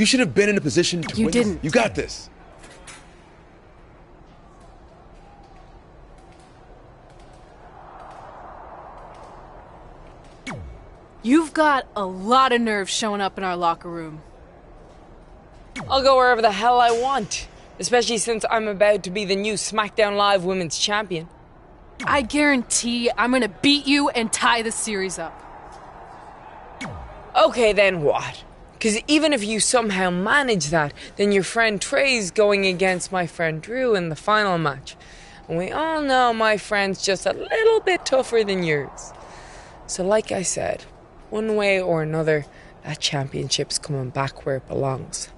You should have been in a position to win. You didn't. You got this. You've got a lot of nerve showing up in our locker room. I'll go wherever the hell I want, especially since I'm about to be the new SmackDown Live Women's Champion. I guarantee I'm gonna beat you and tie the series up. Okay, then what? Because even if you somehow manage that, then your friend Trey's going against my friend Drew in the final match. And we all know my friend's just a little bit tougher than yours. So like I said, one way or another, that championship's coming back where it belongs.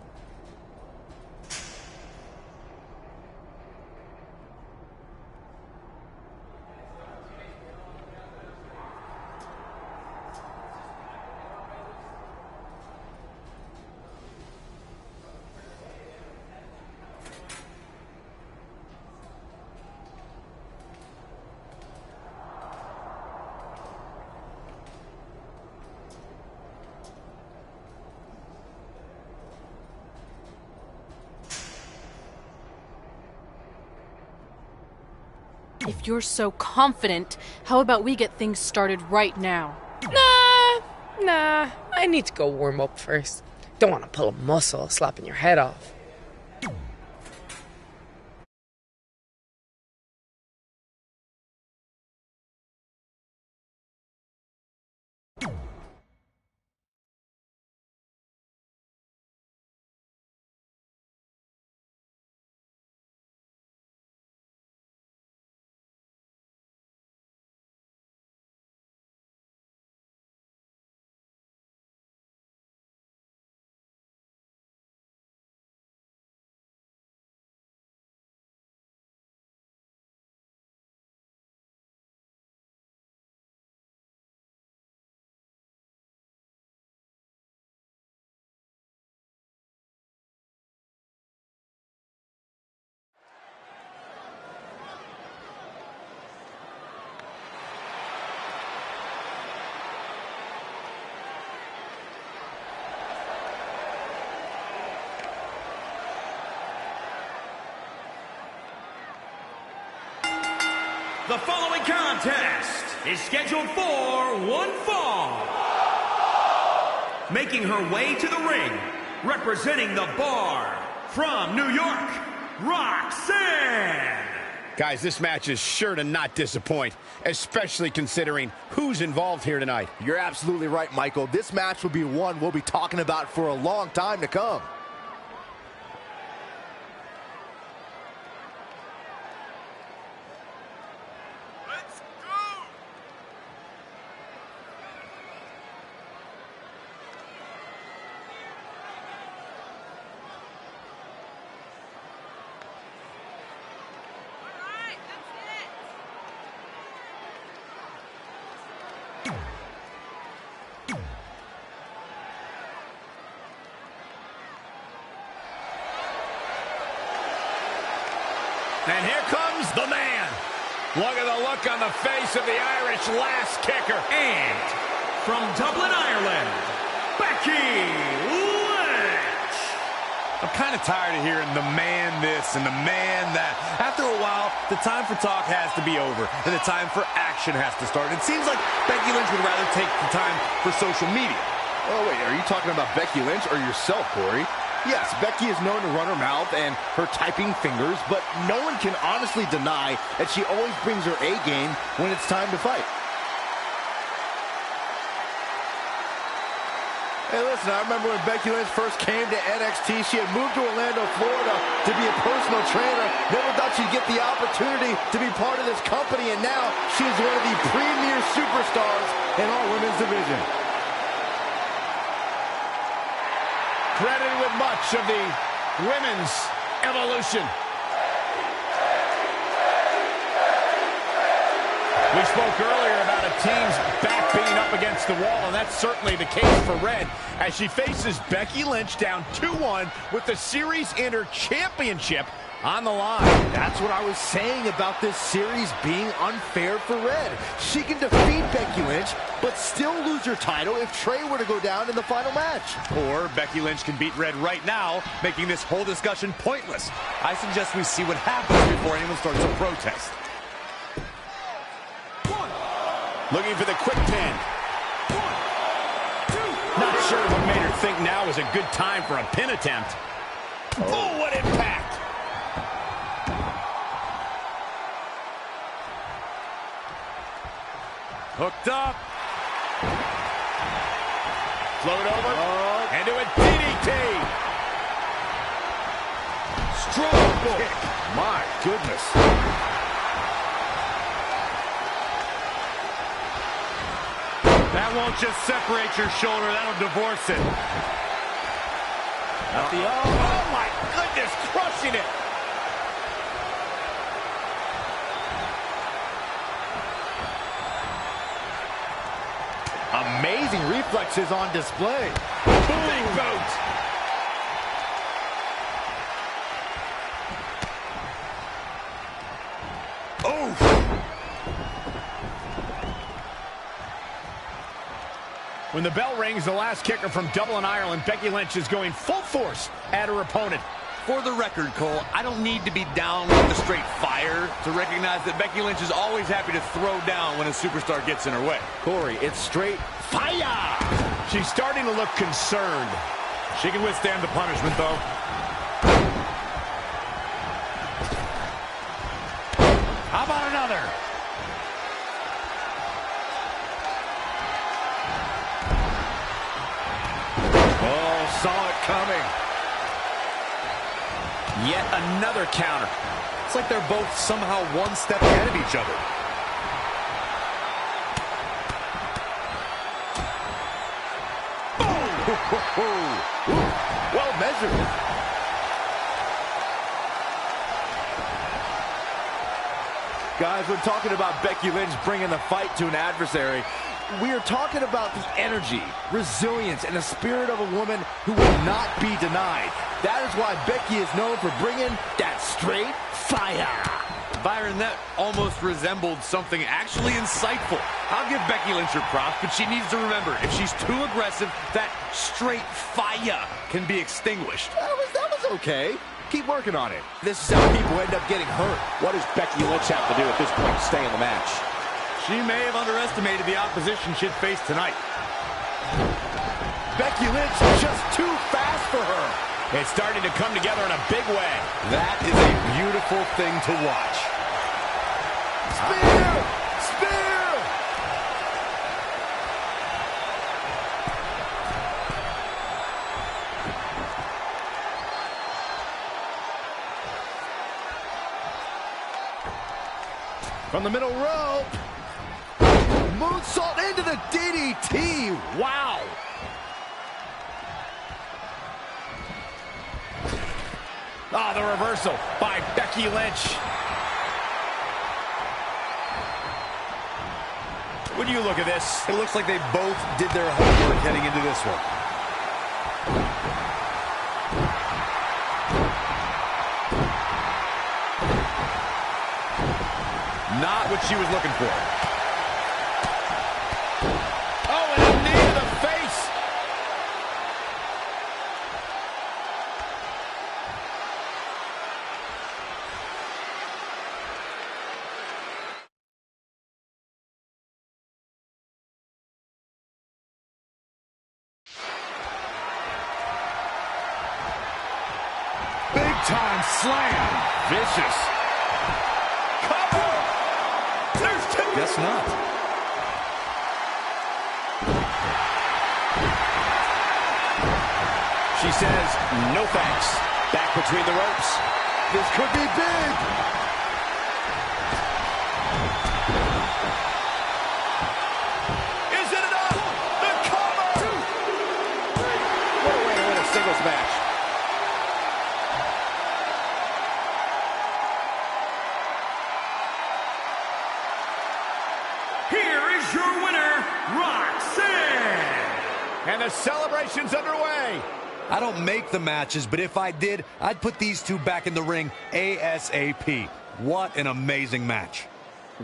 If you're so confident, how about we get things started right now? Nah, I need to go warm up first. Don't want to pull a muscle slapping your head off. The following contest is scheduled for one fall. Making her way to the ring, representing the Bar from New York, Roxanne. Guys, this match is sure to not disappoint, especially considering who's involved here tonight. You're absolutely right, Michael. This match will be one we'll be talking about for a long time to come. And here comes the man. Look at the look on the face of the Irish last kicker. And from Dublin, Ireland, Becky Lynch. I'm kind of tired of hearing the man this and the man that. After a while, the time for talk has to be over, and the time for action has to start. It seems like Becky Lynch would rather take the time for social media. Oh, wait, are you talking about Becky Lynch or yourself, Corey? Yes, Becky is known to run her mouth and her typing fingers, but no one can honestly deny that she always brings her A game when it's time to fight. Hey, listen, I remember when Becky Lynch first came to NXT, she had moved to Orlando, Florida to be a personal trainer. Never thought she'd get the opportunity to be part of this company, and now she's one of the premier superstars in our women's division. Credited with much of the women's evolution. We spoke earlier about a team's back being up against the wall, and that's certainly the case for Red as she faces Becky Lynch down 2-1 with the Series Inter Championship on the line. That's what I was saying about this series being unfair for Red. She can defeat Becky Lynch, but still lose her title if Trey were to go down in the final match. Or Becky Lynch can beat Red right now, making this whole discussion pointless. I suggest we see what happens before anyone starts a protest. Looking for the quick pin. Not sure what made her think now is a good time for a pin attempt. Oh, what impact! Hooked up. Float over. Into a DDT. Strong kick. My goodness. That won't just separate your shoulder. That'll divorce it. Oh, my goodness. Crushing it. Amazing reflexes on display. Big boot. Oh. When the bell rings, the last kicker from Dublin, Ireland, Becky Lynch is going full force at her opponent. For the record, Cole, I don't need to be down with the straight fire to recognize that Becky Lynch is always happy to throw down when a superstar gets in her way. Corey, it's straight fire! She's starting to look concerned. She can withstand the punishment, though. How about another? Oh, saw it coming. Yet another counter. It's like they're both somehow one step ahead of each other. Well measured. Guys, when talking about Becky Lynch bringing the fight to an adversary, we are talking about the energy, resilience, and the spirit of a woman who will not be denied. That is why Becky is known for bringing that straight fire. Byron, that almost resembled something actually insightful. I'll give Becky Lynch her props, but she needs to remember, if she's too aggressive, that straight fire can be extinguished. That was okay. Keep working on it. This is how people end up getting hurt. What does Becky Lynch have to do at this point to stay in the match? She may have underestimated the opposition she'd face tonight. Becky Lynch just too fast for her. It's starting to come together in a big way. That is a beautiful thing to watch. Spear! Spear! From the middle rope. Moonsault into the DDT. Wow. Ah, the reversal by Becky Lynch. When you look at this, it looks like they both did their homework heading into this one. Not what she was looking for. Oh, and a knee to the face. Big time slam. Vicious. Cover. There's two. Guess not. She says, no thanks. Back between the ropes. This could be big. Is it enough? The cover. What a way to win a singles match. Here is your winner, Roxanne. And the celebration's underway. I don't make the matches, but if I did, I'd put these two back in the ring ASAP. What an amazing match.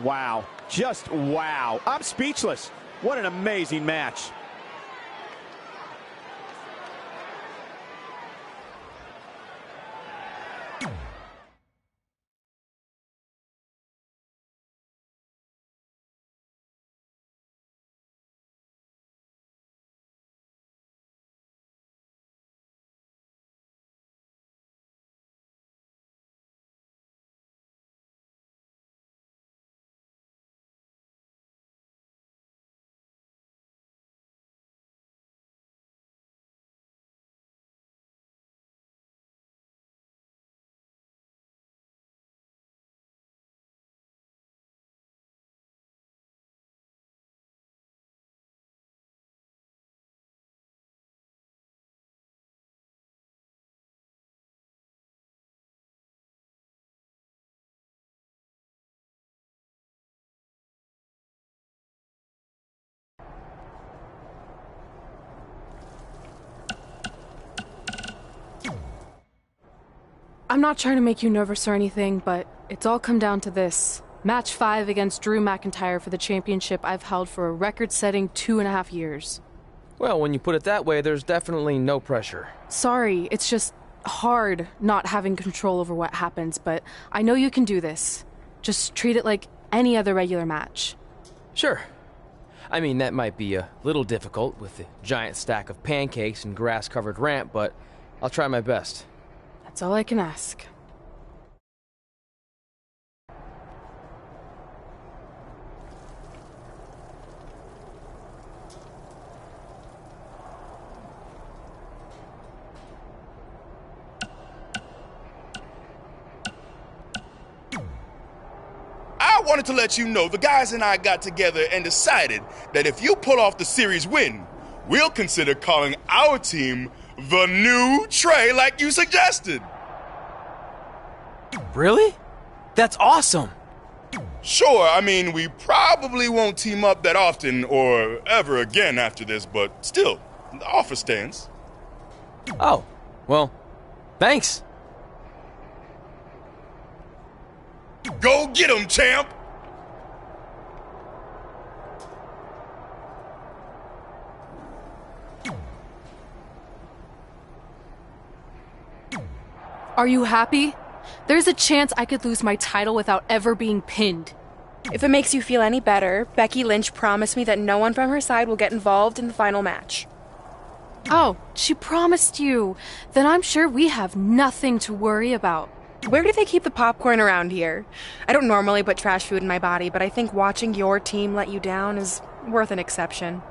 Wow. Just wow. I'm speechless. What an amazing match. I'm not trying to make you nervous or anything, but it's all come down to this. Match 5 against Drew McIntyre for the championship I've held for a record-setting 2.5 years. Well, when you put it that way, there's definitely no pressure. Sorry, it's just hard not having control over what happens, but I know you can do this. Just treat it like any other regular match. Sure. I mean, that might be a little difficult with the giant stack of pancakes and grass-covered ramp, but I'll try my best. That's all I can ask. I wanted to let you know the guys and I got together and decided that if you pull off the series win, we'll consider calling our team the New Trey like you suggested. Really? That's awesome! Sure, I mean, we probably won't team up that often or ever again after this, but still, the offer stands. Oh, well, thanks. Go get 'em, champ! Are you happy? There's a chance I could lose my title without ever being pinned. If it makes you feel any better, Becky Lynch promised me that no one from her side will get involved in the final match. Oh, she promised you. Then I'm sure we have nothing to worry about. Where do they keep the popcorn around here? I don't normally put trash food in my body, but I think watching your team let you down is worth an exception.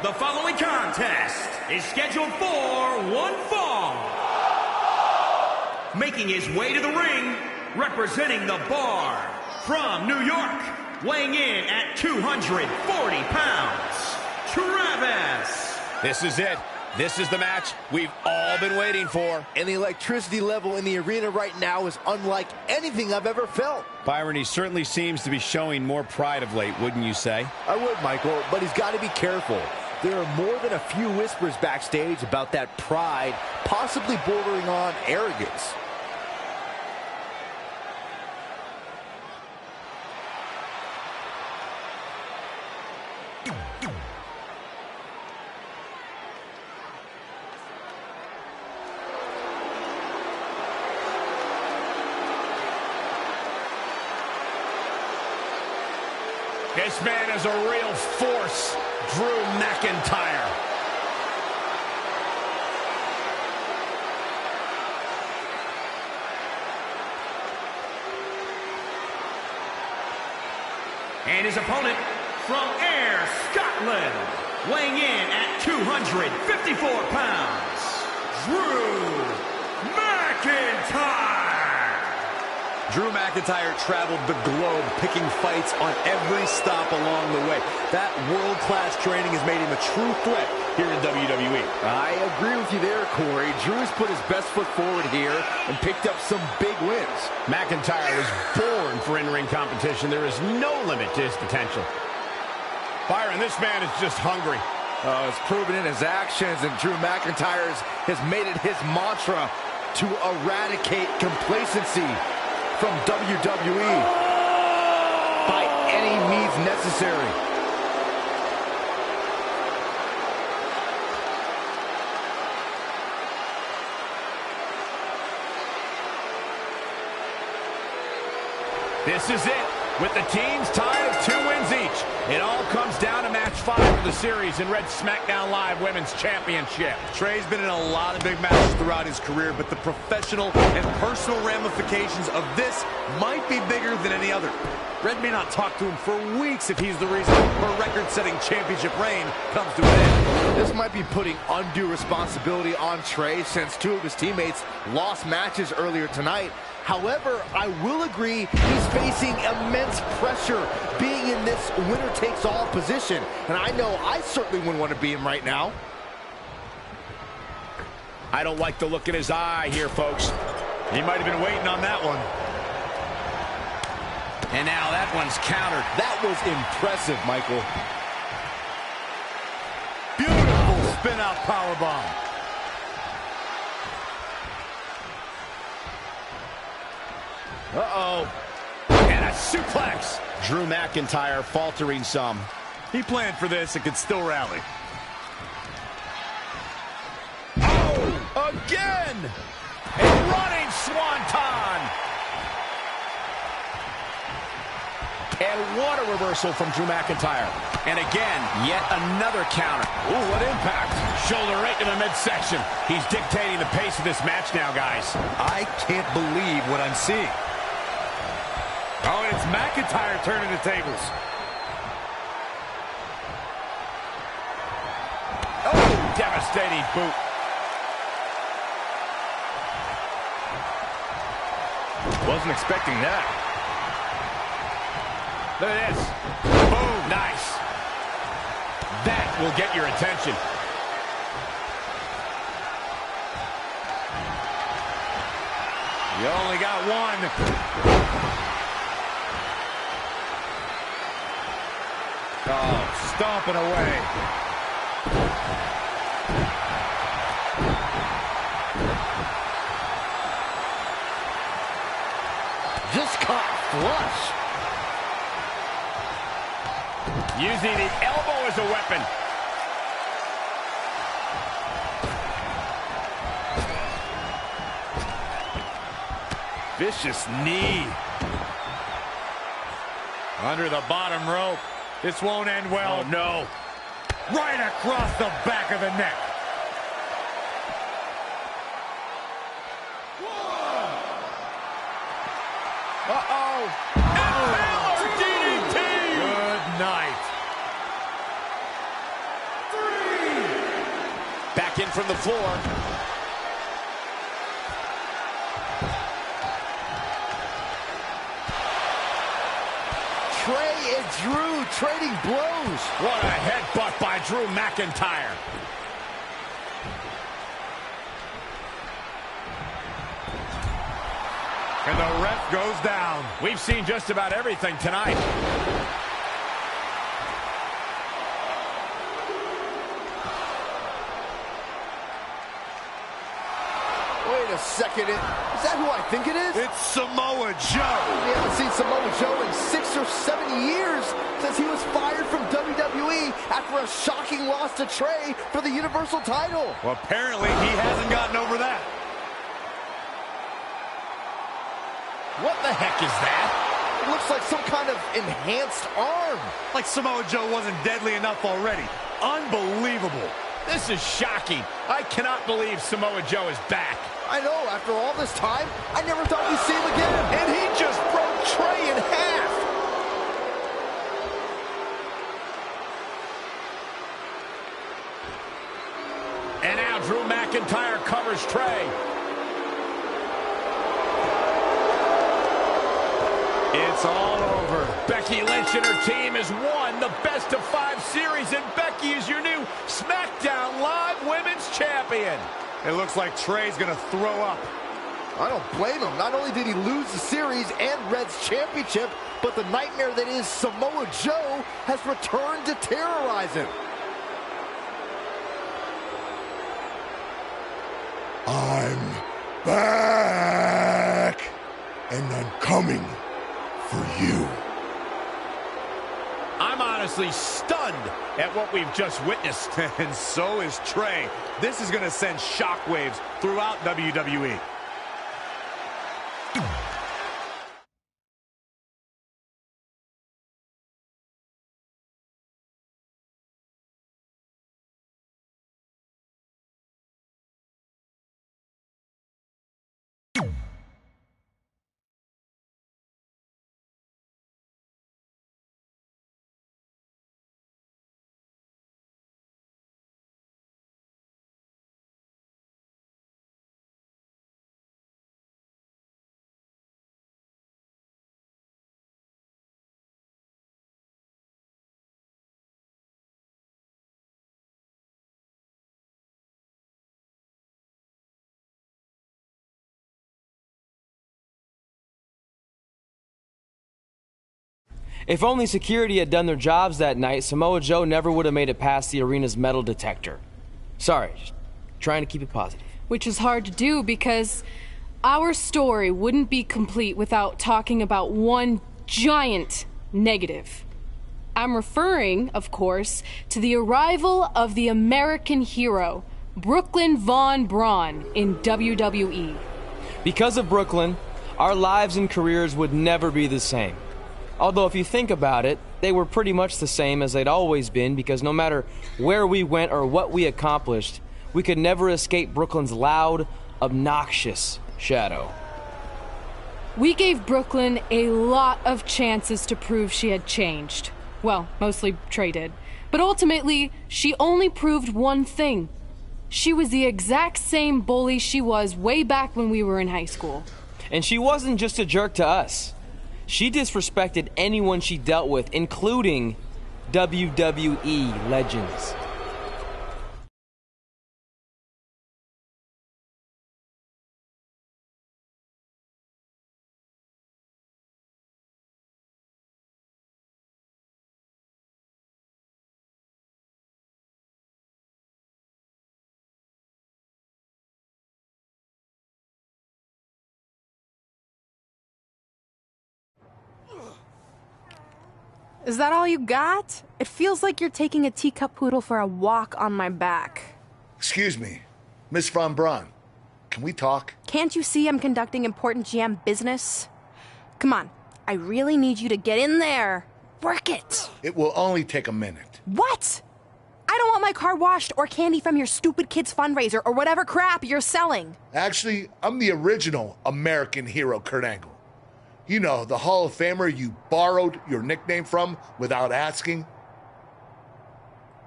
The following contest is scheduled for one fall. Making his way to the ring, representing the Bar from New York, weighing in at 240 pounds, Travis. This is it. This is the match we've all been waiting for. And the electricity level in the arena right now is unlike anything I've ever felt. Byron, he certainly seems to be showing more pride of late, wouldn't you say? I would, Michael, but he's got to be careful. There are more than a few whispers backstage about that pride, possibly bordering on arrogance. This man is a real force, Drew McIntyre. And his opponent from Ayr, Scotland, weighing in at 254 pounds, Drew McIntyre. Drew McIntyre traveled the globe, picking fights on every stop along the way. That world-class training has made him a true threat here in WWE. I agree with you there, Corey. Drew has put his best foot forward here and picked up some big wins. McIntyre was born for in-ring competition. There is no limit to his potential. Byron, this man is just hungry. It's proven in his actions, and Drew McIntyre has made it his mantra to eradicate complacency from WWE by any means necessary. This is it. With the teams tied of 2 wins each, it all comes down to match 5 of the series in Red SmackDown Live Women's Championship. Trey's been in a lot of big matches throughout his career, but the professional and personal ramifications of this might be bigger than any other. Red may not talk to him for weeks if he's the reason her record-setting championship reign comes to an end. This might be putting undue responsibility on Trey, since 2 of his teammates lost matches earlier tonight. However, I will agree he's facing immense pressure being in this winner-takes-all position. And I know I certainly wouldn't want to be him right now. I don't like the look in his eye here, folks. He might have been waiting on that one. And now that one's countered. That was impressive, Michael. Beautiful spin-out powerbomb. Uh-oh. And a suplex. Drew McIntyre faltering some. He planned for this and could still rally. Oh, again! A running swanton. And what a reversal from Drew McIntyre. And again, yet another counter. Ooh, what impact. Shoulder right to the midsection. He's dictating the pace of this match now, guys. I can't believe what I'm seeing. Oh, and it's McIntyre turning the tables. Oh, devastating boot. Wasn't expecting that. Look at this. Boom, nice. That will get your attention. You only got one. Oh, stomping away. Just caught flush. Using the elbow as a weapon. Vicious knee. Under the bottom rope. This won't end well. Oh, no. Right across the back of the neck. Uh-oh. Oh, DDT. Good night. 3. Back in from the floor. Trey and Drew trading blows. What a headbutt by Drew McIntyre. And the ref goes down. We've seen just about everything tonight. Wait a second. Is that who I think it is? It's Samoa Joe. We haven't seen Samoa Joe in 6 or 7 years since he was fired from WWE after a shocking loss to Trey for the Universal title. Well, apparently he hasn't gotten over that. What the heck is that? It looks like some kind of enhanced arm. Like Samoa Joe wasn't deadly enough already. Unbelievable. This is shocking. I cannot believe Samoa Joe is back. I know, after all this time, I never thought we'd see him again. And he just broke Trey in half. And now Drew McIntyre covers Trey. It's all over. Becky Lynch and her team has won the Best of 5 series, and Becky is your new SmackDown Live Women's Champion. It looks like Trey's gonna throw up. I don't blame him. Not only did he lose the series and Red's championship, but the nightmare that is Samoa Joe has returned to terrorize him. I'm back, and I'm coming for you. I'm honestly stunned at what we've just witnessed. And so is Trey. This is gonna send shockwaves throughout WWE. If only security had done their jobs that night, Samoa Joe never would have made it past the arena's metal detector. Sorry, just trying to keep it positive. Which is hard to do because our story wouldn't be complete without talking about one giant negative. I'm referring, of course, to the arrival of the American hero, Brooklyn Von Braun, in WWE. Because of Brooklyn, our lives and careers would never be the same. Although if you think about it, they were pretty much the same as they'd always been, because no matter where we went or what we accomplished, we could never escape Brooklyn's loud, obnoxious shadow. We gave Brooklyn a lot of chances to prove she had changed. Well, mostly Trey did. But ultimately, she only proved one thing. She was the exact same bully she was way back when we were in high school. And she wasn't just a jerk to us. She disrespected anyone she dealt with, including WWE legends. Is that all you got? It feels like you're taking a teacup poodle for a walk on my back. Excuse me, Miss Von Braun. Can we talk? Can't you see I'm conducting important GM business? Come on, I really need you to get in there. Work it. It will only take a minute. What? I don't want my car washed or candy from your stupid kids fundraiser or whatever crap you're selling. Actually, I'm the original American hero, Kurt Angle. You know, the Hall of Famer you borrowed your nickname from without asking.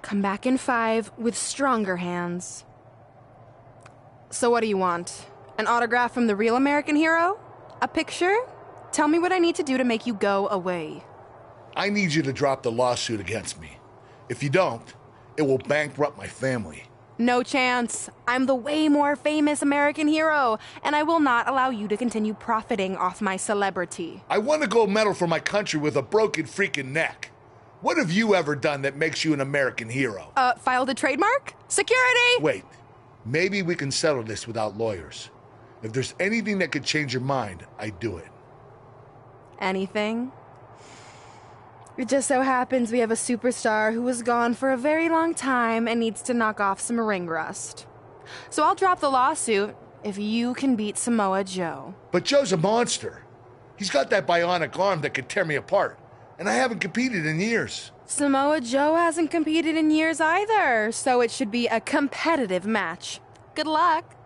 Come back in 5 with stronger hands. So what do you want? An autograph from the real American hero? A picture? Tell me what I need to do to make you go away. I need you to drop the lawsuit against me. If you don't, it will bankrupt my family. No chance. I'm the way more famous American hero, and I will not allow you to continue profiting off my celebrity. I won a gold medal for my country with a broken freaking neck. What have you ever done that makes you an American hero? Filed a trademark? Security! Wait, maybe we can settle this without lawyers. If there's anything that could change your mind, I'd do it. Anything? It just so happens we have a superstar who was gone for a very long time and needs to knock off some ring rust. So I'll drop the lawsuit if you can beat Samoa Joe. But Joe's a monster. He's got that bionic arm that could tear me apart. And I haven't competed in years. Samoa Joe hasn't competed in years either, so it should be a competitive match. Good luck.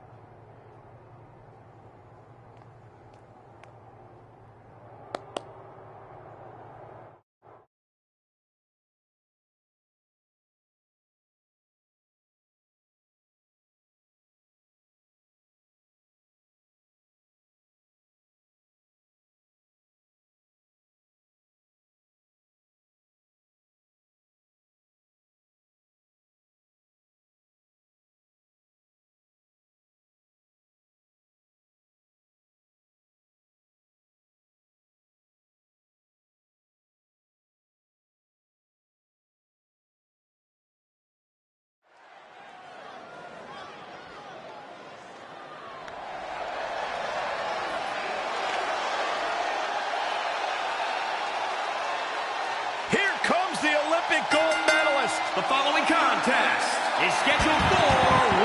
The Olympic gold medalist. The following contest is scheduled for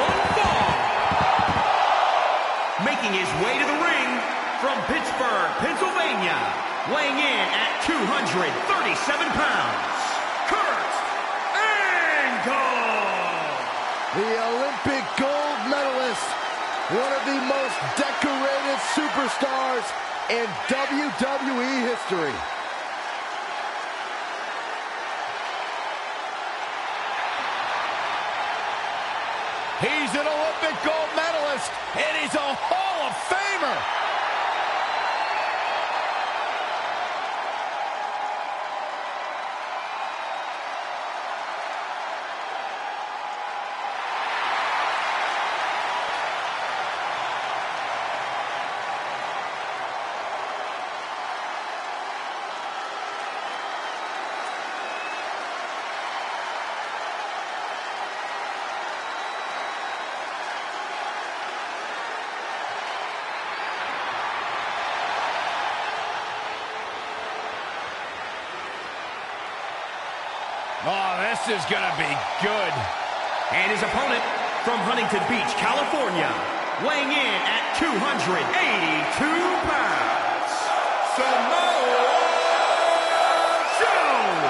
one fall. Making his way to the ring from Pittsburgh, Pennsylvania, weighing in at 237 pounds, Kurt Angle. The Olympic gold medalist, one of the most decorated superstars in WWE history. He's an Olympic gold medalist, and he's a Hall of Famer. Oh, this is going to be good. And his opponent from Huntington Beach, California, weighing in at 282 pounds, Samoa Joe.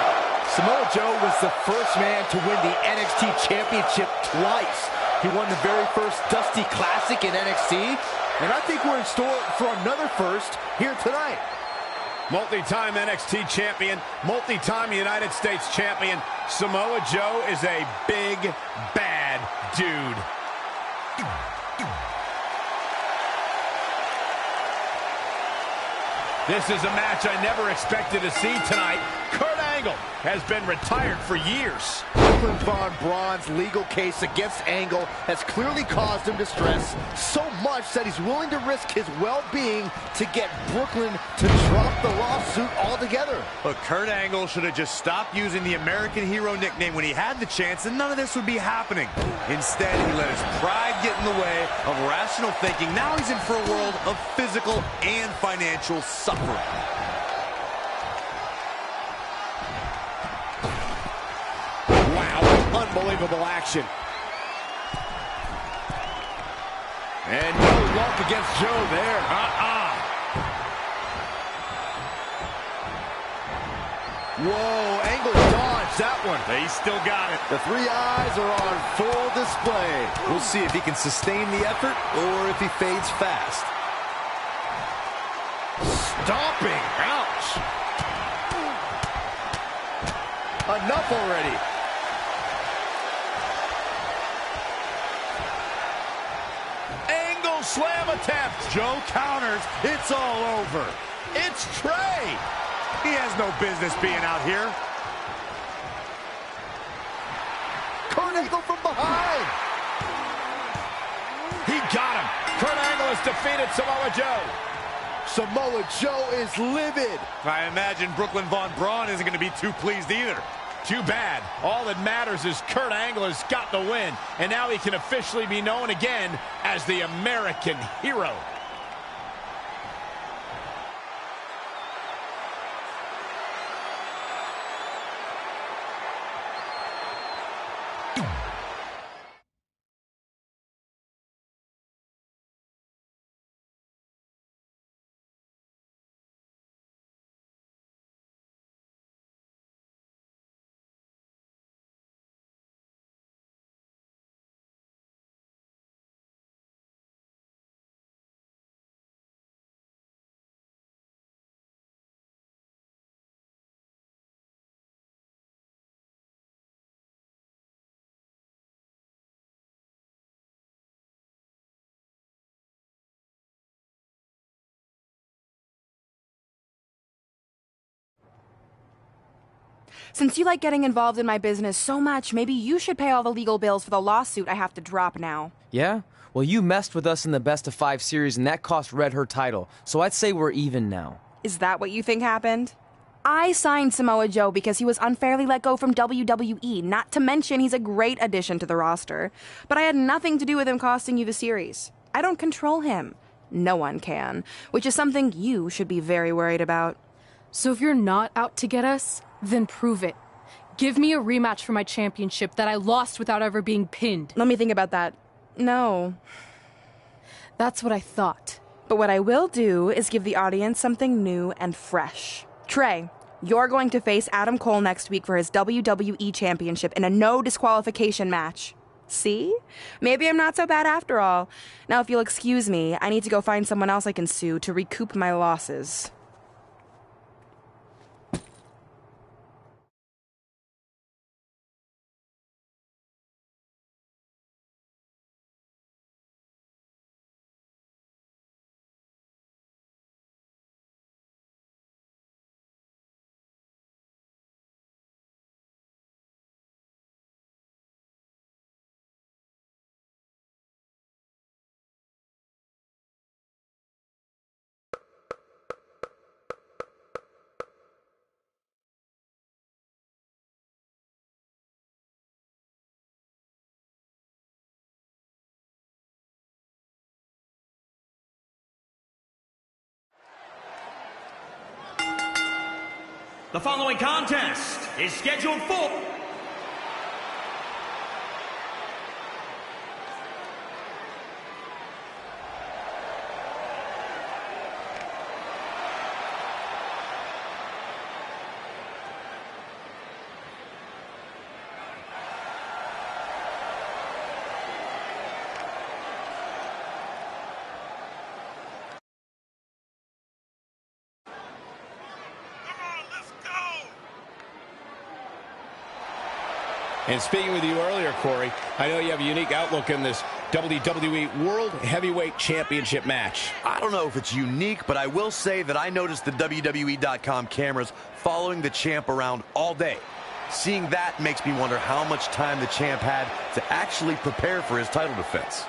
Samoa Joe was the first man to win the NXT Championship twice. He won the very first Dusty Classic in NXT, and I think we're in store for another first here tonight. Multi-time NXT champion, multi-time United States champion. Samoa Joe is a big, bad dude. This is a match I never expected to see tonight. Kurt Angle has been retired for years. Brooklyn Von Braun's legal case against Angle has clearly caused him distress, so much that he's willing to risk his well-being to get Brooklyn to drop the lawsuit altogether. But Kurt Angle should have just stopped using the American Hero nickname when he had the chance, and none of this would be happening. Instead, he let his pride get in the way of rational thinking. Now he's in for a world of physical and financial suffering. Unbelievable action. And no luck against Joe there. Whoa, Angle dodged that one. He still got it. The three eyes are on full display. We'll see if he can sustain the effort or if he fades fast. Stomping. Ouch. Enough already. Slam attempt. Joe counters. It's all over. It's Trey. He has no business being out here. Kurt Angle from behind. He got him. Kurt Angle has defeated Samoa Joe. Samoa Joe is livid. I imagine Brooklyn Von Braun isn't going to be too pleased either. Too bad. All that matters is Kurt Angle has got the win, and now he can officially be known again as the American Hero. Since you like getting involved in my business so much, maybe you should pay all the legal bills for the lawsuit I have to drop now. Yeah? Well, you messed with us in the Best of 5 series, and that cost Red her title, so I'd say we're even now. Is that what you think happened? I signed Samoa Joe because he was unfairly let go from WWE, not to mention he's a great addition to the roster. But I had nothing to do with him costing you the series. I don't control him. No one can, which is something you should be very worried about. So if you're not out to get us, then prove it. Give me a rematch for my championship that I lost without ever being pinned. Let me think about that. No. That's what I thought. But what I will do is give the audience something new and fresh. Trey, you're going to face Adam Cole next week for his WWE Championship in a no disqualification match. See? Maybe I'm not so bad after all. Now, if you'll excuse me, I need to go find someone else I can sue to recoup my losses. The following contest is scheduled for And speaking with you earlier, Corey, I know you have a unique outlook in this WWE World Heavyweight Championship match. I don't know if it's unique, but I will say that I noticed the WWE.com cameras following the champ around all day. Seeing that makes me wonder how much time the champ had to actually prepare for his title defense.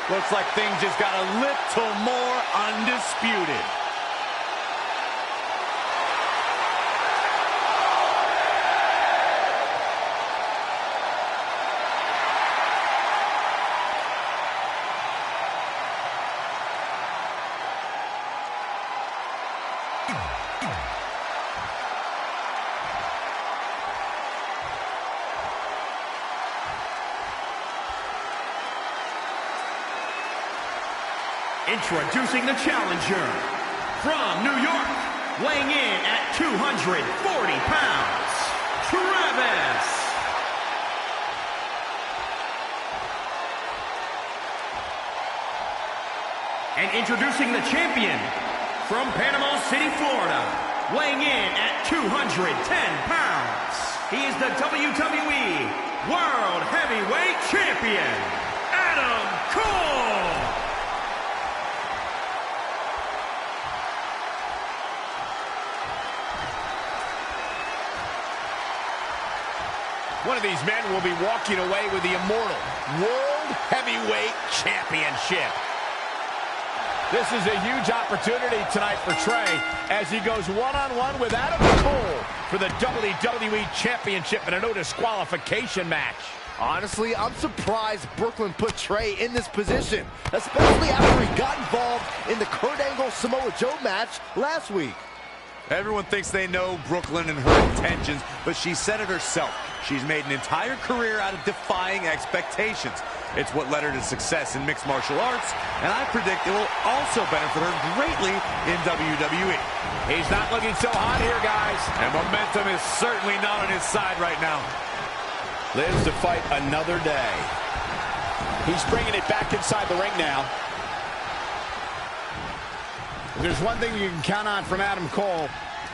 Looks like things just got a little more undisputed. introducing the challenger from New York, weighing in at 240 pounds, Travis. And introducing the champion from Panama City, Florida, weighing in at 210 pounds. He is the WWE World Heavyweight Champion, Adam Cole. One of these men will be walking away with the immortal World Heavyweight Championship. This is a huge opportunity tonight for Trey as he goes one-on-one with Adam Cole for the WWE Championship in a no disqualification match. Honestly, I'm surprised Brooklyn put Trey in this position, especially after he got involved in the Kurt Angle-Samoa Joe match last week. Everyone thinks they know Brooklyn and her intentions, but she said it herself. She's made an entire career out of defying expectations. It's what led her to success in mixed martial arts, and I predict it will also benefit her greatly in WWE. He's not looking so hot here, guys. And momentum is certainly not on his side right now. Lives to fight another day. He's bringing it back inside the ring now. If there's one thing you can count on from Adam Cole,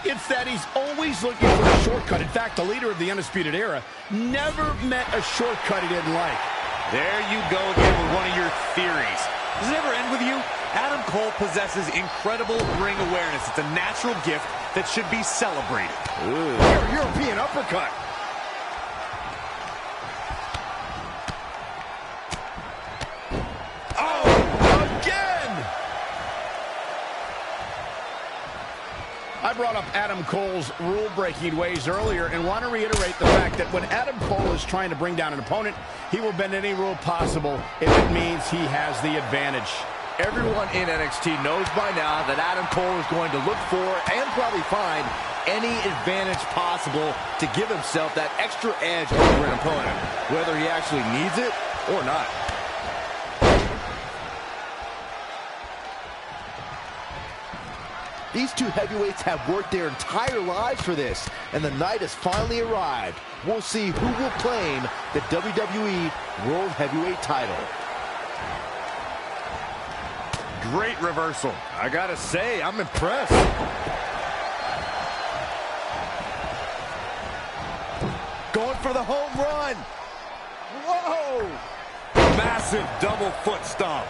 it's that he's always looking for a shortcut. In fact, the leader of the Undisputed Era never met a shortcut he didn't like. There you go again with one of your theories. Does it ever end with you? Adam Cole possesses incredible ring awareness. It's a natural gift that should be celebrated. Ooh. European uppercut. I brought up Adam Cole's rule-breaking ways earlier and want to reiterate the fact that when Adam Cole is trying to bring down an opponent, he will bend any rule possible if it means he has the advantage. Everyone in NXT knows by now that Adam Cole is going to look for and probably find any advantage possible to give himself that extra edge over an opponent, whether he actually needs it or not. These two heavyweights have worked their entire lives for this, and the night has finally arrived. We'll see who will claim the WWE World Heavyweight title. Great reversal. I gotta say, I'm impressed. Going for the home run. Whoa! Massive double foot stomp.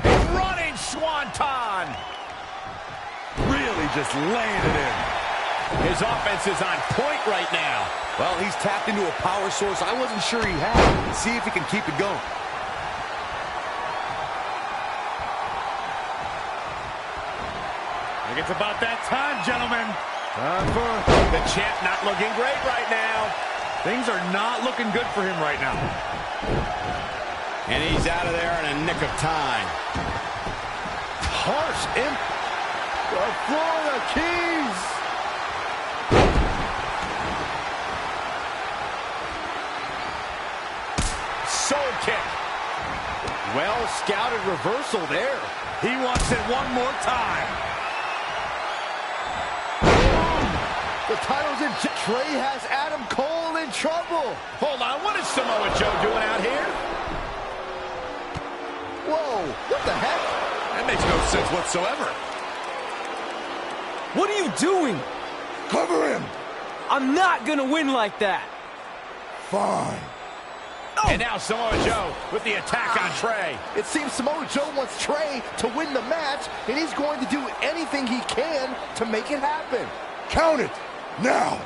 A running swanton. Really just laying it in. His offense is on point right now. Well, he's tapped into a power source I wasn't sure he had. Let's see if he can keep it going. I think it's about that time, gentlemen. Time for the champ not looking great right now. Things are not looking good for him right now. And he's out of there in a nick of time. Harsh impact. The Florida Keys. Soul kick. Well scouted reversal there. He wants it one more time. The title's in. Trey has Adam Cole in trouble. Hold on, what is Samoa Joe doing out here? Whoa, what the heck? That makes no sense whatsoever. What are you doing? Cover him. I'm not gonna win like that. Fine. And now Samoa Joe with the attack on Trey. It seems Samoa Joe wants Trey to win the match, and he's going to do anything he can to make it happen. Count it. Now.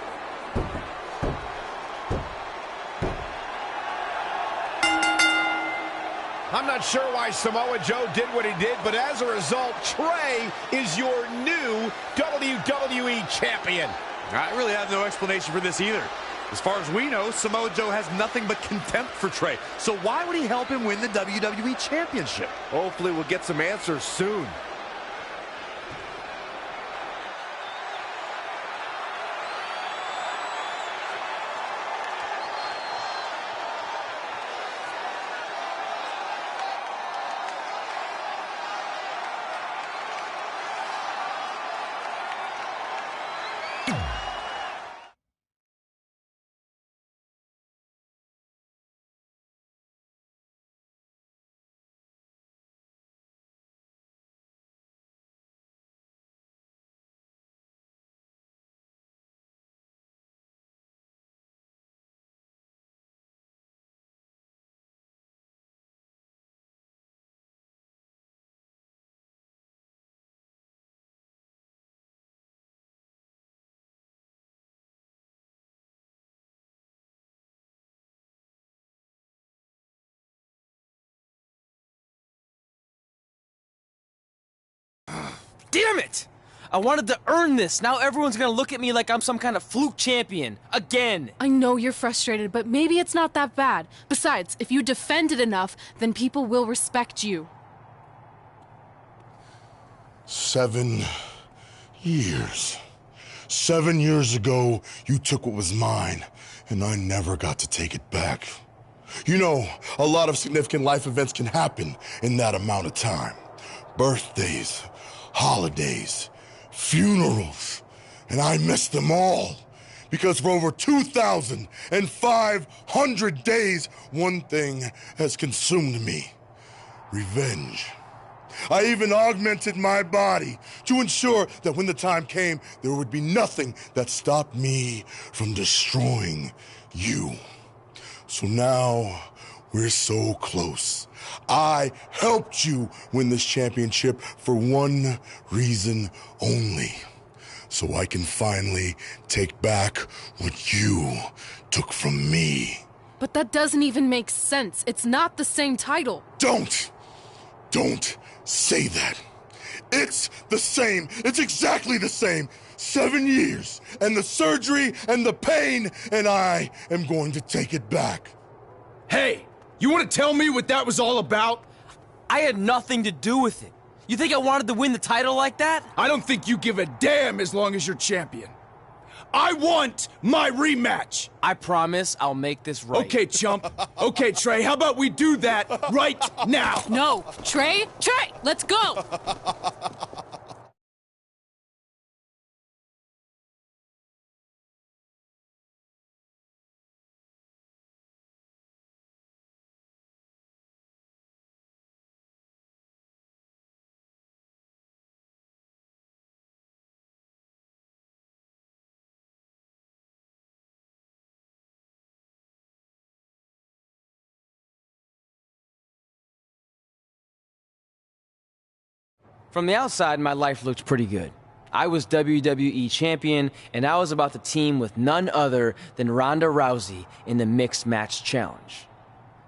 I'm not sure why Samoa Joe did what he did, but as a result, Trey is your new WWE Champion. I really have no explanation for this either. As far as we know, Samoa Joe has nothing but contempt for Trey. So why would he help him win the WWE Championship? Hopefully we'll get some answers soon. Damn it! I wanted to earn this. Now everyone's gonna look at me like I'm some kind of fluke champion. Again. I know you're frustrated, but maybe it's not that bad. Besides, if you defend it enough, then people will respect you. 7 years. 7 years ago, you took what was mine, and I never got to take it back. You know, a lot of significant life events can happen in that amount of time. Birthdays, holidays, funerals, and I missed them all. Because for over 2,500 days, one thing has consumed me. Revenge. I even augmented my body to ensure that when the time came, there would be nothing that stopped me from destroying you. So now, we're so close. I helped you win this championship for one reason only. So I can finally take back what you took from me. But that doesn't even make sense. It's not the same title. Don't say that. It's the same. It's exactly the same. 7 years, and the surgery, and the pain, and I am going to take it back. Hey, you want to tell me what that was all about? I had nothing to do with it. You think I wanted to win the title like that? I don't think you give a damn as long as you're champion. I want my rematch. I promise I'll make this right. Okay, chump. Okay, Trey, how about we do that right now? No, Trey, let's go. From the outside, my life looked pretty good. I was WWE champion, and I was about to team with none other than Ronda Rousey in the Mixed Match Challenge.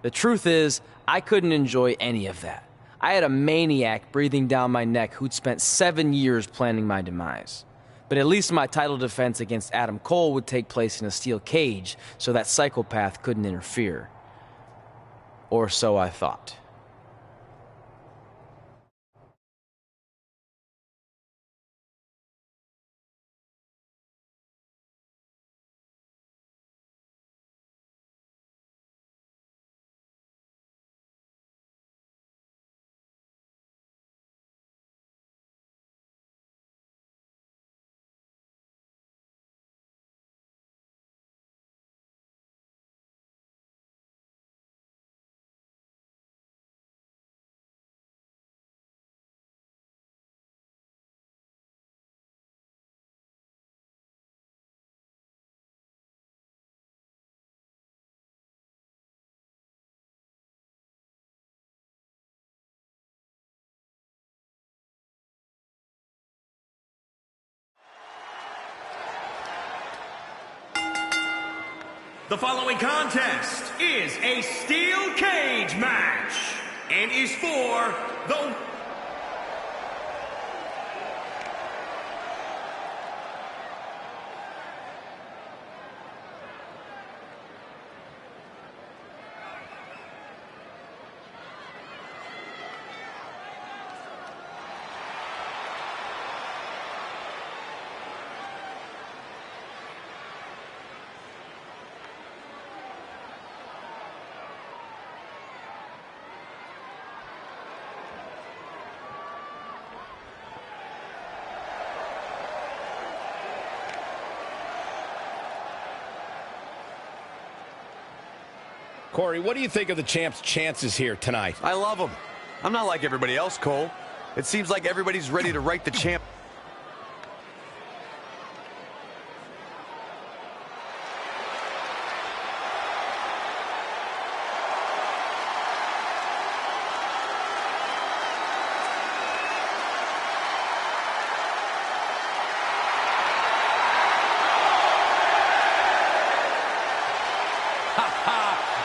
The truth is, I couldn't enjoy any of that. I had a maniac breathing down my neck who'd spent 7 years planning my demise. But at least my title defense against Adam Cole would take place in a steel cage, so that psychopath couldn't interfere. Or so I thought. The following contest is a steel cage match and is for the... Corey, what do you think of the champ's chances here tonight? I love him. I'm not like everybody else, Cole. It seems like everybody's ready to write the champ.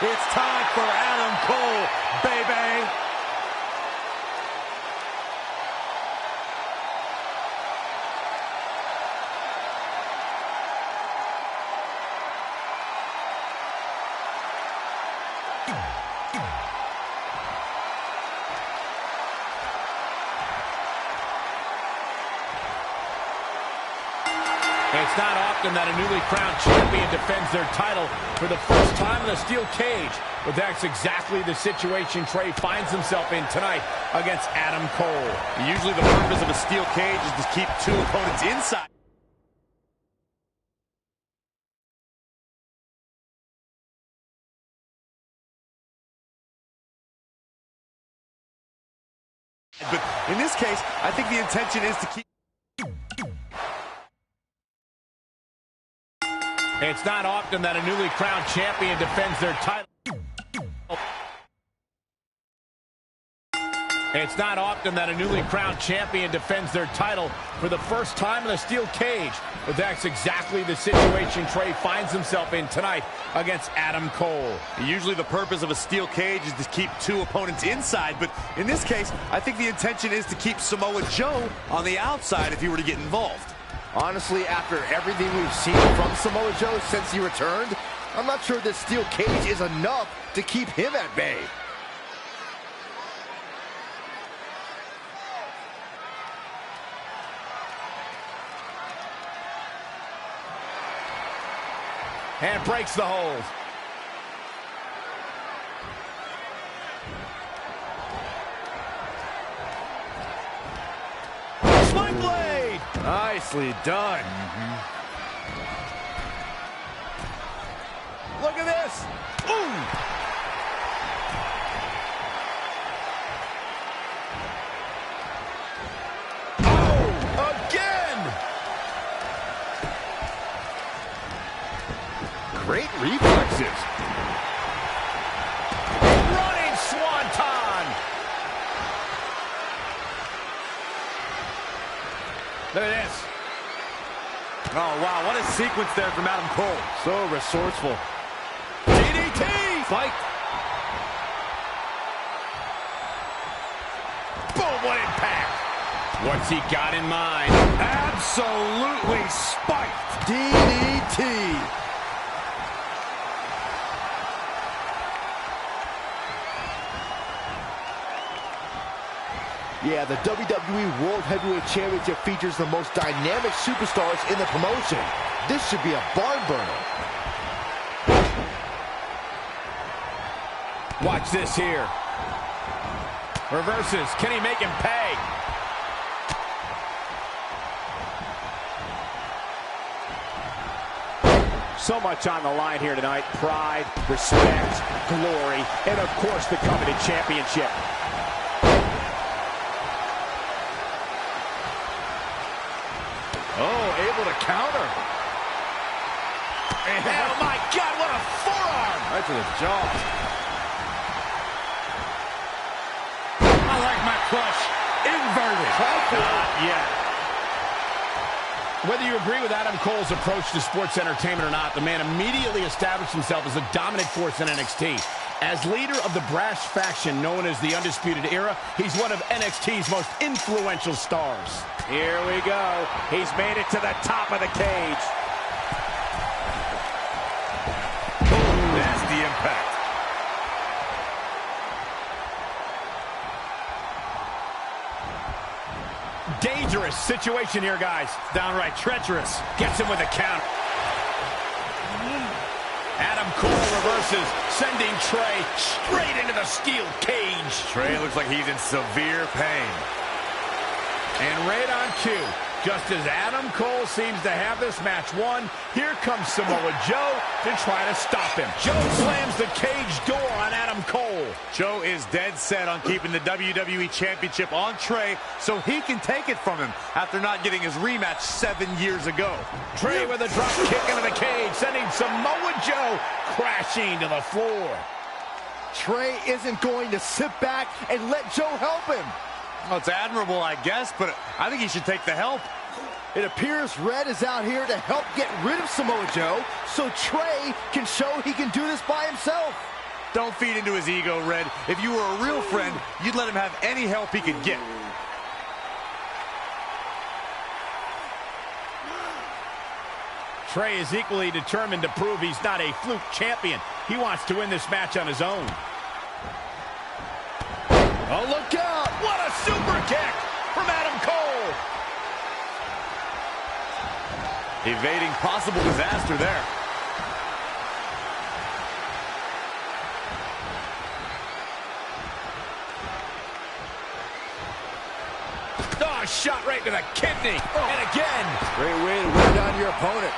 It's time for Adam Cole, baby. It's not often that a newly crowned champion defends their title for the first time in a steel cage, but that's exactly the situation Trey finds himself in tonight against Adam Cole. Usually the purpose of a steel cage is to keep two opponents inside. But in this case, I think the intention is to keep... It's not often that a newly crowned champion defends their title. It's not often that a newly crowned champion defends their title for the first time in a steel cage. But that's exactly the situation Trey finds himself in tonight against Adam Cole. Usually the purpose of a steel cage is to keep two opponents inside, but in this case, I think the intention is to keep Samoa Joe on the outside if he were to get involved. Honestly, after everything we've seen from Samoa Joe since he returned, I'm not sure this steel cage is enough to keep him at bay. And breaks the hold. Sling blade! Nicely done. Look at this! Ooh! Great reflexes. Running swanton. Look at this. Oh, wow, what a sequence there from Adam Cole. So resourceful. DDT! Fight. Boom, what impact. What's he got in mind? Absolutely spiked. DDT. Yeah, the WWE World Heavyweight Championship features the most dynamic superstars in the promotion. This should be a barn burner. Watch this here. Reverses. Can he make him pay? So much on the line here tonight. Pride, respect, glory, and of course the coveted championship. Oh, able to counter. And oh my God, what a forearm! Right to the jaw. I like my crush. Inverted. Not yet. Whether you agree with Adam Cole's approach to sports entertainment or not, the man immediately established himself as a dominant force in NXT. As leader of the brash faction known as the Undisputed Era, he's one of NXT's most influential stars. Here we go. He's made it to the top of the cage. Boom, nasty impact. Dangerous situation here, guys. Downright treacherous. Gets him with a count. Adam Cole reverses, sending Trey straight into the steel cage. Trey looks like he's in severe pain. And right on cue, just as Adam Cole seems to have this match won, here comes Samoa Joe to try to stop him. Joe slams the cage door on Adam Cole. Joe is dead set on keeping the WWE Championship on Trey so he can take it from him after not getting his rematch 7 years ago. Trey with a drop kick into the cage, sending Samoa Joe crashing to the floor. Trey isn't going to sit back and let Joe help him. Well, it's admirable, I guess, but I think he should take the help. It appears Red is out here to help get rid of Samoa Joe so Trey can show he can do this by himself. Don't feed into his ego, Red. If you were a real friend, you'd let him have any help he could get. Trey is equally determined to prove he's not a fluke champion. He wants to win this match on his own. Oh, look out! What a super kick from Adam Cole! Evading possible disaster there. Oh, shot right to the kidney. Oh. And again. Great way to wear down your opponent.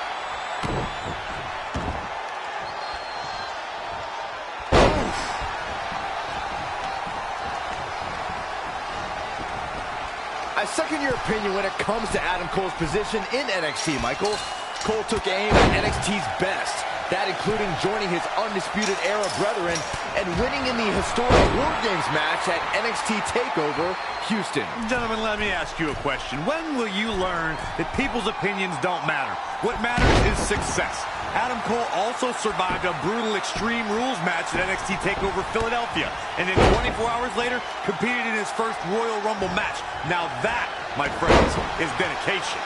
My second-year opinion when it comes to Adam Cole's position in NXT, Michael. Cole took aim at NXT's best. That including joining his Undisputed Era brethren and winning in the historic War Games match at NXT TakeOver Houston. Gentlemen, let me ask you a question. When will you learn that people's opinions don't matter? What matters is success. Adam Cole also survived a brutal Extreme Rules match at NXT TakeOver Philadelphia, and then 24 hours later, competed in his first Royal Rumble match. Now that, my friends, is dedication.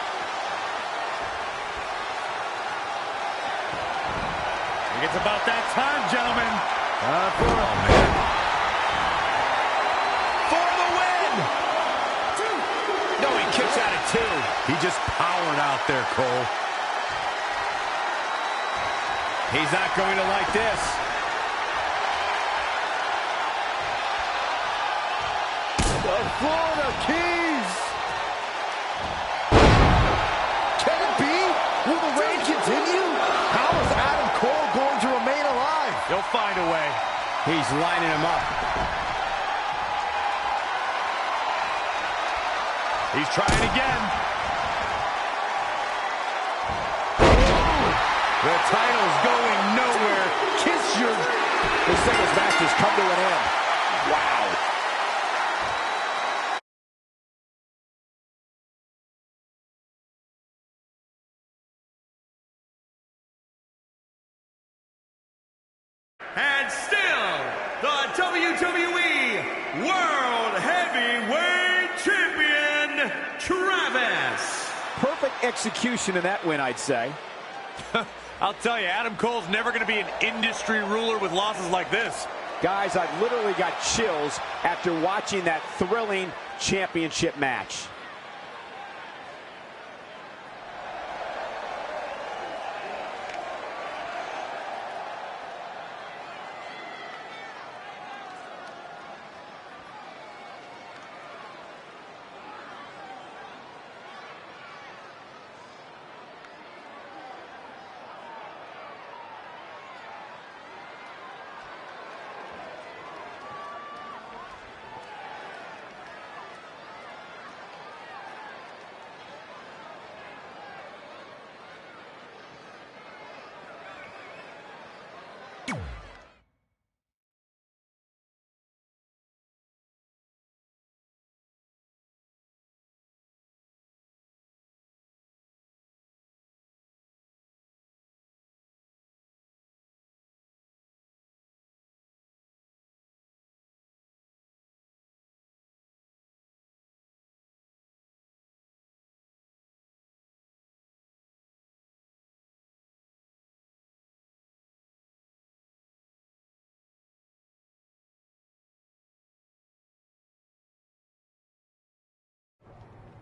It's about that time, gentlemen. For the win! No, he kicks out at 2. He just powered out there, Cole. He's not going to like this. The Florida Keys! Can it be? Will the reign continue? How is Adam Cole going to remain alive? He'll find a way. He's lining him up. He's trying again. The title's going nowhere. Kiss your... The singles match has come to an end. Wow. And still, the WWE World Heavyweight Champion, Travis. Perfect execution in that win, I'd say. I'll tell you, Adam Cole's never going to be an industry ruler with losses like this. Guys, I've literally got chills after watching that thrilling championship match.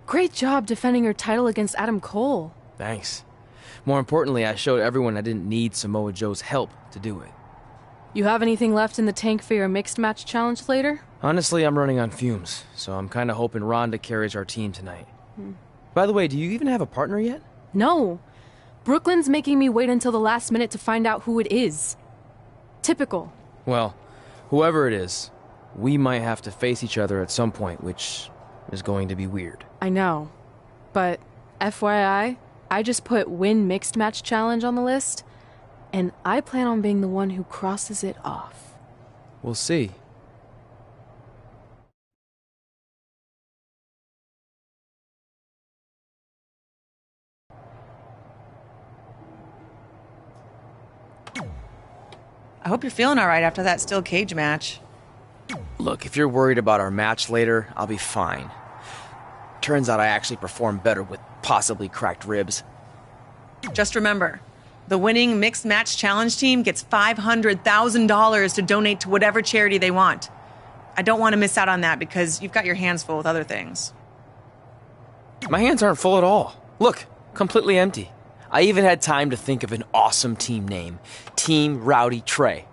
Great job defending your title against Adam Cole. Thanks. More importantly, I showed everyone I didn't need Samoa Joe's help to do it. You have anything left in the tank for your mixed match challenge later? Honestly, I'm running on fumes, so I'm kind of hoping Rhonda carries our team tonight. By the way, do you even have a partner yet? No. Brooklyn's making me wait until the last minute to find out who it is. Typical. Well, whoever it is, we might have to face each other at some point, which is going to be weird. I know. But FYI, I just put win mixed match challenge on the list, and I plan on being the one who crosses it off. We'll see. I hope you're feeling all right after that steel cage match. Look, if you're worried about our match later, I'll be fine. Turns out I actually performed better with possibly cracked ribs. Just remember, the winning mixed match challenge team gets $500,000 to donate to whatever charity they want. I don't want to miss out on that because you've got your hands full with other things. My hands aren't full at all. Look, completely empty. I even had time to think of an awesome team name. Team Rowdy Trey.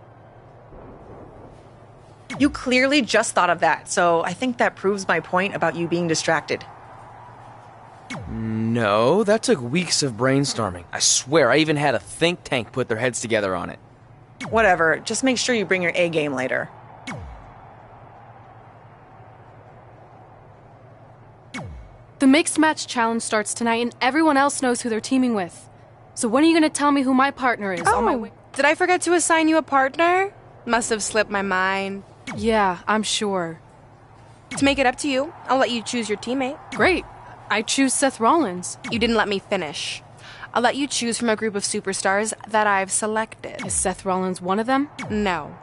You clearly just thought of that, so I think that proves my point about you being distracted. No, that took weeks of brainstorming. I swear, I even had a think tank put their heads together on it. Whatever, just make sure you bring your A game later. The Mixed Match Challenge starts tonight, and everyone else knows who they're teaming with. So when are you going to tell me who my partner is? On my way? Did I forget to assign you a partner? Must have slipped my mind. Yeah, I'm sure. To make it up to you, I'll let you choose your teammate. Great. I choose Seth Rollins. You didn't let me finish. I'll let you choose from a group of superstars that I've selected. Is Seth Rollins one of them? No.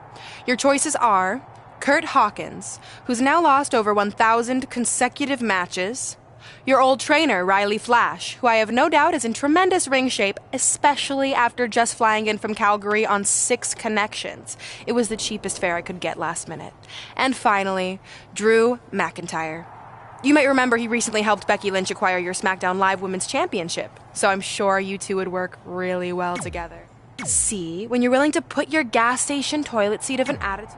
Your choices are Kurt Hawkins, who's now lost over 1,000 consecutive matches. Your old trainer, Riley Flash, who I have no doubt is in tremendous ring shape, especially after just flying in from Calgary on 6 connections. It was the cheapest fare I could get last minute. And finally, Drew McIntyre. You might remember he recently helped Becky Lynch acquire your SmackDown Live Women's Championship, so I'm sure you two would work really well together. See, when you're willing to put your gas station toilet seat of an attitude...